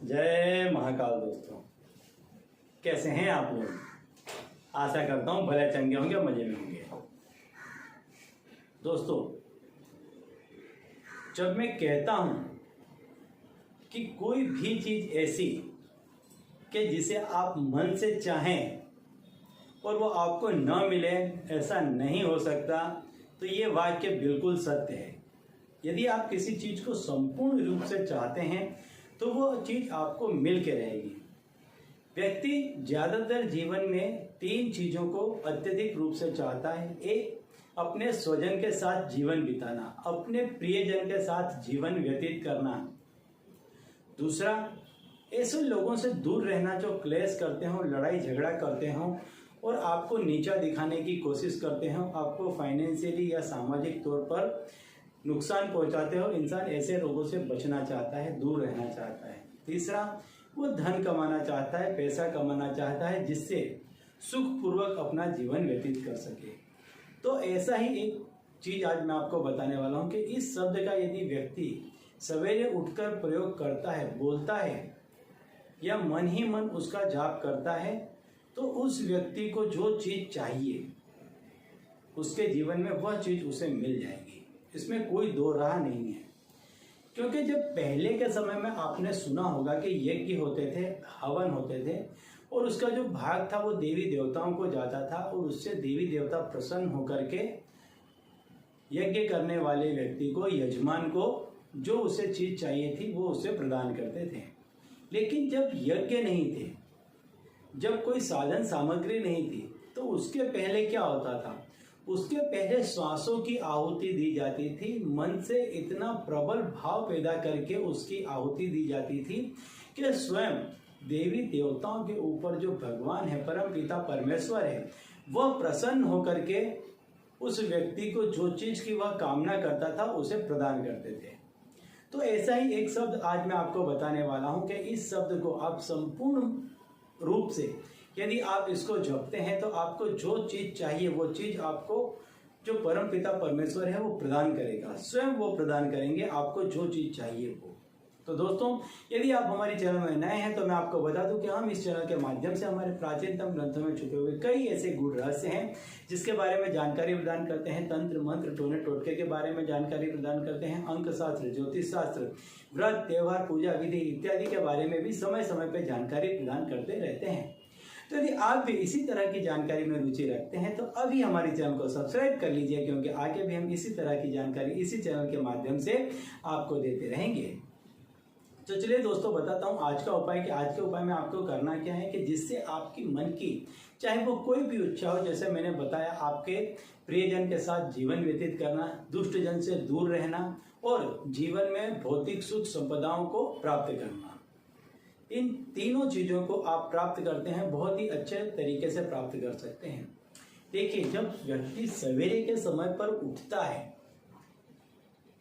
जय महाकाल दोस्तों, कैसे हैं आप लोग। आशा करता हूँ भले चंगे होंगे और मजे में होंगे। दोस्तों, जब मैं कहता हूँ कि कोई भी चीज़ ऐसी कि जिसे आप मन से चाहें और वो आपको न मिले, ऐसा नहीं हो सकता, तो ये वाक्य बिल्कुल सत्य है। यदि आप किसी चीज़ को संपूर्ण रूप से चाहते हैं तो वो चीज़ आपको मिल के रहेगी। व्यक्ति ज़्यादातर जीवन में 3 चीज़ों को अत्यधिक रूप से चाहता है। एक, अपने स्वजन के साथ जीवन बिताना, अपने प्रियजन के साथ जीवन व्यतीत करना। दूसरा, ऐसे लोगों से दूर रहना जो क्लेश करते हो, लड़ाई झगड़ा करते हो और आपको नीचा दिखाने की कोशिश करते हो, आपको फाइनेंशियली या सामाजिक तौर पर नुकसान पहुंचाते हो। इंसान ऐसे लोगों से बचना चाहता है, दूर रहना चाहता है। तीसरा, वो धन कमाना चाहता है, पैसा कमाना चाहता है, जिससे सुखपूर्वक अपना जीवन व्यतीत कर सके। तो ऐसा ही एक चीज़ आज मैं आपको बताने वाला हूँ कि इस शब्द का यदि व्यक्ति सवेरे उठकर प्रयोग करता है, बोलता है या मन ही मन उसका जाप करता है, तो उस व्यक्ति को जो चीज़ चाहिए उसके जीवन में वह चीज़ उसे मिल जाएगी। इसमें कोई दो राह नहीं है। क्योंकि जब पहले के समय में आपने सुना होगा कि यज्ञ होते थे, हवन होते थे और उसका जो भाग था वो देवी देवताओं को जाता था और उससे देवी देवता प्रसन्न होकर के यज्ञ करने वाले व्यक्ति को, यजमान को, जो उसे चीज चाहिए थी वो उसे प्रदान करते थे। लेकिन जब यज्ञ नहीं थे, जब कोई साधन सामग्री नहीं थी, तो उसके पहले क्या होता था? उसके पहले श्वासों की आहुति दी जाती थी। मन से इतना प्रबल भाव पैदा करके उसकी आहुति दी जाती थी कि स्वयं देवी देवताओं के ऊपर जो भगवान है, परम पिता परमेश्वर है, वह प्रसन्न होकर के उस व्यक्ति को जो चीज की वह कामना करता था उसे प्रदान करते थे। तो ऐसा ही एक शब्द आज मैं आपको बताने वाला हूं कि इस शब्द को आप संपूर्ण रूप से यदि आप इसको जपते हैं तो आपको जो चीज चाहिए वो चीज आपको जो परम पिता परमेश्वर है वो प्रदान करेगा। स्वयं वो प्रदान करेंगे आपको जो चीज चाहिए वो। तो दोस्तों, यदि आप हमारे चैनल में नए हैं तो मैं आपको बता दूं कि हम इस चैनल के माध्यम से हमारे प्राचीनतम ग्रंथों में छुपे हुए कई ऐसे गूढ़ रहस्य हैं जिसके बारे में जानकारी प्रदान करते हैं। तंत्र मंत्र टोने टोटके के बारे में जानकारी प्रदान करते हैं। अंक शास्त्र, ज्योतिष शास्त्र, व्रत, त्योहार, पूजा विधि इत्यादि के बारे में भी समय समय पर जानकारी प्रदान करते रहते हैं। तो यदि आप भी इसी तरह की जानकारी में रुचि रखते हैं तो अभी हमारे चैनल को सब्सक्राइब कर लीजिए, क्योंकि आगे भी हम इसी तरह की जानकारी इसी चैनल के माध्यम से आपको देते रहेंगे। तो चलिए दोस्तों, बताता हूँ आज का उपाय कि आज के उपाय में आपको करना क्या है कि जिससे आपकी मन की चाहे वो कोई भी इच्छा हो, जैसे मैंने बताया, आपके प्रियजन के साथ जीवन व्यतीत करना, दुष्ट जन से दूर रहना और जीवन में भौतिक सुख संपदाओं को प्राप्त करना, इन तीनों चीजों को आप प्राप्त करते हैं, बहुत ही अच्छे तरीके से प्राप्त कर सकते हैं। देखिए, जब व्यक्ति सवेरे के समय पर उठता है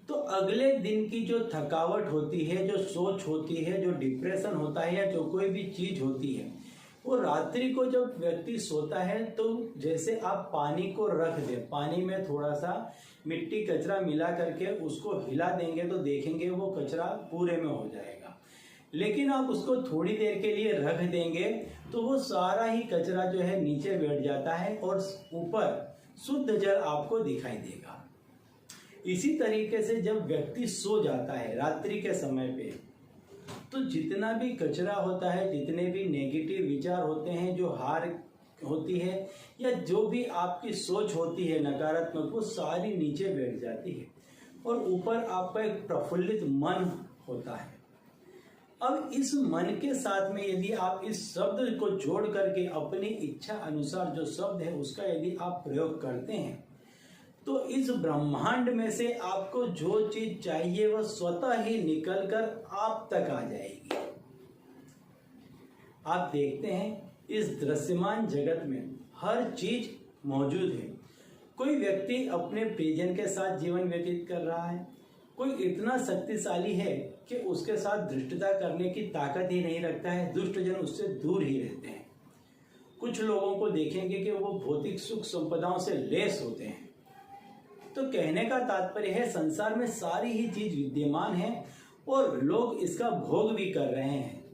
तो अगले दिन की जो थकावट होती है, जो सोच होती है, जो डिप्रेशन होता है या जो कोई भी चीज होती है, वो रात्रि को जब व्यक्ति सोता है तो जैसे आप पानी को रख दें, पानी में थोड़ा सा मिट्टी कचरा मिला करके उसको हिला देंगे तो देखेंगे वो कचरा पूरे में हो जाएगा। लेकिन आप उसको थोड़ी देर के लिए रख देंगे तो वो सारा ही कचरा जो है नीचे बैठ जाता है और ऊपर शुद्ध जल आपको दिखाई देगा। इसी तरीके से जब व्यक्ति सो जाता है रात्रि के समय पे, तो जितना भी कचरा होता है, जितने भी नेगेटिव विचार होते हैं, जो हार होती है या जो भी आपकी सोच होती है नकारात्मक, वो सारी नीचे बैठ जाती है और ऊपर आपका एक प्रफुल्लित मन होता है। अब इस मन के साथ में यदि आप इस शब्द को जोड़ करके अपनी इच्छा अनुसार जो शब्द है उसका यदि आप प्रयोग करते हैं तो इस ब्रह्मांड में से आपको जो चीज चाहिए वह स्वतः ही निकलकर आप तक आ जाएगी। आप देखते हैं इस दृश्यमान जगत में हर चीज मौजूद है। कोई व्यक्ति अपने प्रियजन के साथ जीवन व्यतीत कर रहा है, कोई इतना शक्तिशाली है कि उसके साथ धृष्टता करने की ताकत ही नहीं रखता है, दुष्ट जन उससे दूर ही रहते हैं। कुछ लोगों को देखेंगे कि वो भौतिक सुख संपदाओं से लेस होते हैं। तो कहने का तात्पर्य है संसार में सारी ही चीज विद्यमान है और लोग इसका भोग भी कर रहे हैं।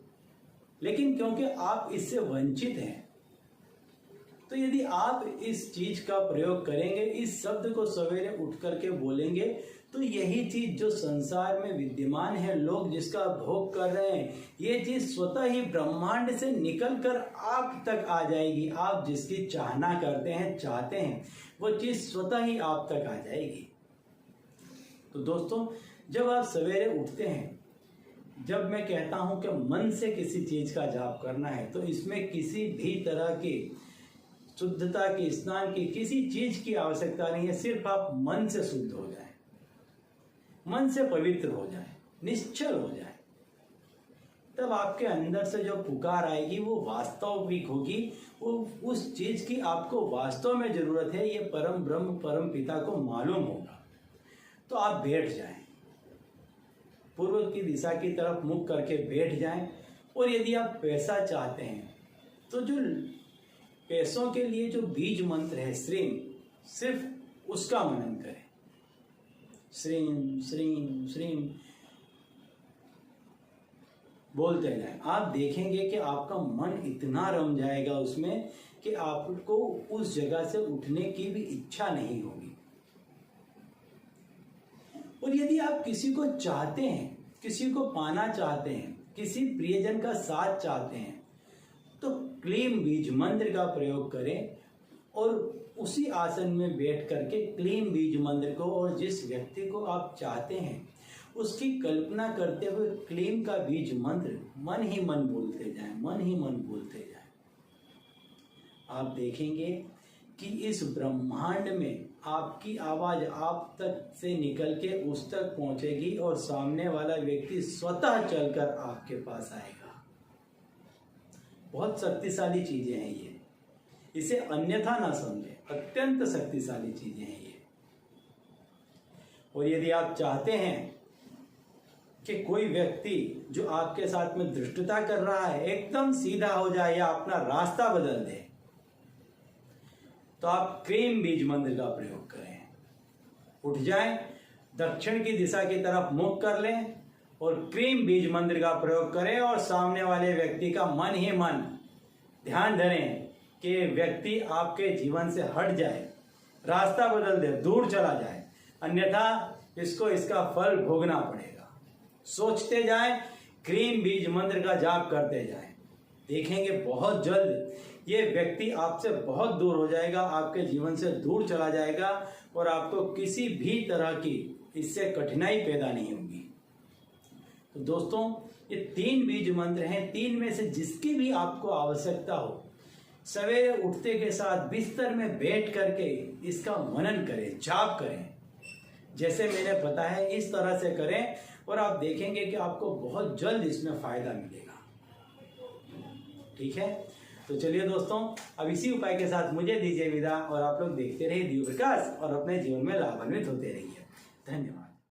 लेकिन क्योंकि आप इससे वंचित हैं, तो यदि आप इस चीज का प्रयोग करेंगे, इस शब्द को सवेरे उठ करके बोलेंगे, तो यही चीज जो संसार में विद्यमान है, लोग जिसका भोग कर रहे हैं, ये चीज स्वतः ही ब्रह्मांड से निकलकर आप तक आ जाएगी। आप जिसकी चाहना करते हैं, चाहते हैं, वो चीज स्वतः ही आप तक आ जाएगी। तो दोस्तों, जब आप सवेरे उठते हैं, जब मैं कहता हूं कि मन से किसी चीज का जाप करना है, तो इसमें किसी भी तरह की शुद्धता की, स्नान की, किसी चीज की आवश्यकता नहीं है। सिर्फ आप मन से शुद्ध हो जाएं, मन से पवित्र हो जाएं, निश्चल हो जाएं, तब आपके अंदर से जो पुकार आएगी वो वास्तविक होगी। वो उस चीज की आपको वास्तव में जरूरत है, ये परम ब्रह्म, परम पिता को मालूम होगा। तो आप बैठ जाएं, पूर्व की दिशा की तरफ मुख करके बैठ जाएं। और यदि आप पैसा चाहते हैं, तो जो पैसों के लिए जो बीज मंत्र है श्रीम, सिर्फ उसका मनन करें। श्रीम श्रीम श्रीम बोलते जाएं। आप देखेंगे कि आपका मन इतना रम जाएगा उसमें कि आपको उस जगह से उठने की भी इच्छा नहीं होगी। और यदि आप किसी को चाहते हैं, किसी को पाना चाहते हैं, किसी प्रियजन का साथ चाहते हैं, तो क्लीम बीज मंत्र का प्रयोग करें और उसी आसन में बैठ करके क्लीम बीज मंत्र को, और जिस व्यक्ति को आप चाहते हैं उसकी कल्पना करते हुए क्लीम का बीज मंत्र मन ही मन बोलते जाएं, मन ही मन बोलते जाएं। आप देखेंगे कि इस ब्रह्मांड में आपकी आवाज आप तक से निकल के उस तक पहुंचेगी और सामने वाला व्यक्ति स्वतः चलकर आपके पास आएगा। बहुत शक्तिशाली चीजें हैं ये, इसे अन्यथा ना समझें, अत्यंत शक्तिशाली चीजें हैं ये। और यदि आप चाहते हैं कि कोई व्यक्ति जो आपके साथ में धृष्टता कर रहा है एकदम सीधा हो जाए या अपना रास्ता बदल दे, तो आप क्लीम बीज मंत्र का प्रयोग करें। उठ जाएं, दक्षिण की दिशा की तरफ मुख कर लें और क्लीम बीज मंत्र का प्रयोग करें और सामने वाले व्यक्ति का मन ही मन ध्यान धरें कि व्यक्ति आपके जीवन से हट जाए, रास्ता बदल दे, दूर चला जाए, अन्यथा इसको इसका फल भोगना पड़ेगा। सोचते जाएं, क्लीम बीज मंत्र का जाप करते जाएं, देखेंगे बहुत जल्द ये व्यक्ति आपसे बहुत दूर हो जाएगा, आपके जीवन से दूर चला जाएगा और आपको किसी भी तरह की इससे कठिनाई पैदा नहीं होगी। तो दोस्तों, ये 3 बीज मंत्र हैं, 3 में से जिसकी भी आपको आवश्यकता हो, सवेरे उठते के साथ बिस्तर में बैठ करके इसका मनन करें, जाप करें। जैसे मैंने बताया इस तरह से करें और आप देखेंगे कि आपको बहुत जल्द इसमें फायदा मिलेगा। ठीक है, तो चलिए दोस्तों, अब इसी उपाय के साथ मुझे दीजिए विदा और आप लोग देखते रहिए दिव्य प्रकाश और अपने जीवन में लाभान्वित होते रहिए। धन्यवाद।